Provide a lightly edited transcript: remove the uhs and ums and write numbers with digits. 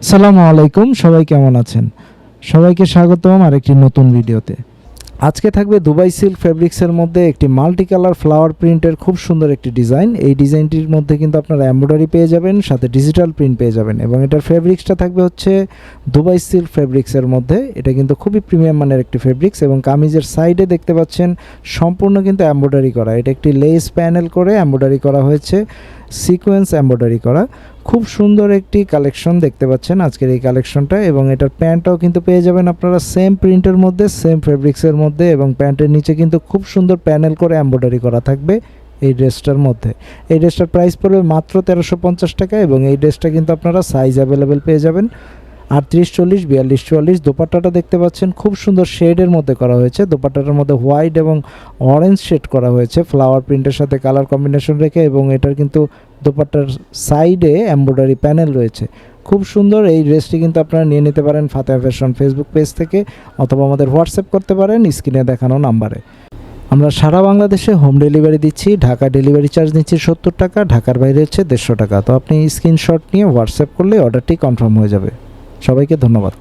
আসসালামু আলাইকুম, সবাই কেমন আছেন? সবাইকে স্বাগতম আরেকটি নতুন ভিডিওতে। আজকে থাকবে দুবাই সিল্ক ফেব্রিক্সের মধ্যে একটি মাল্টি কালার ফ্লাওয়ার প্রিন্টের খুব সুন্দর একটি ডিজাইন। এই ডিজাইনটির মধ্যে কিন্তু আপনারা এমব্রয়ডারি পেয়ে যাবেন, সাথে ডিজিটাল প্রিন্ট পেয়ে যাবেন এবং এটার ফেব্রিক্সটা থাকবে হচ্ছে দুবাই সিল্ক ফেব্রিক্সের মধ্যে। এটা কিন্তু খুবই প্রিমিয়াম মানের একটি ফেব্রিক্স এবং কামিজের সাইডে দেখতে পাচ্ছেন সম্পূর্ণ কিন্তু এমব্রয়ডারি করা। এটা একটি লেস প্যানেল করে এমব্রয়ডারি করা হয়েছে, সিকোয়েন্স এমব্রয়ডারি করা। খুব সুন্দর একটি কালেকশন দেখতে পাচ্ছেন আজকের এই কালেকশনটা, এবং এটার প্যান্টটাও কিন্তু পেয়ে যাবেন আপনারা সেম প্রিন্টের মধ্যে, সেম ফেব্রিক্সের মধ্যে, এবং প্যান্টের নিচে কিন্তু খুব সুন্দর প্যানেল করে এমব্রয়ডারি করা থাকবে এই ড্রেসটার মধ্যে। এই ড্রেসটার প্রাইস পড়বে মাত্র 1350 টাকা এবং এই ড্রেসটা কিন্তু আপনারা সাইজ অ্যাভেলেবেল পেয়ে যাবেন 38, 40, 42, 44। দোপাট্টাটা দেখতে পাচ্ছেন খুব সুন্দর শেডের মধ্যে করা হয়েছে। দোপাট্টাটার মধ্যে হোয়াইট এবং অরেঞ্জ শেড করা হয়েছে ফ্লাওয়ার প্রিন্টের সাথে কালার কম্বিনেশন রেখে, এবং এটার কিন্তু দোপাট্টার সাইডে এমব্রয়ডারি প্যানেল রয়েছে। খুব সুন্দর এই ড্রেসটি কিন্তু আপনারা নিয়ে নিতে পারেন ফাতেহা ফ্যাশন ফেসবুক পেজ থেকে, অথবা আমাদের হোয়াটসঅ্যাপ করতে পারেন স্ক্রিনে দেখানো নাম্বারে। আমরা সারা বাংলাদেশে হোম ডেলিভারি দিচ্ছি। ঢাকা ডেলিভারি চার্জ নিচ্ছি 70 টাকা, ঢাকার বাইরে হচ্ছে 150 টাকা। তো আপনি স্ক্রিনশট নিয়ে হোয়াটসঅ্যাপ করলে অর্ডারটি কনফার্ম হয়ে যাবে। সবাইকে ধন্যবাদ।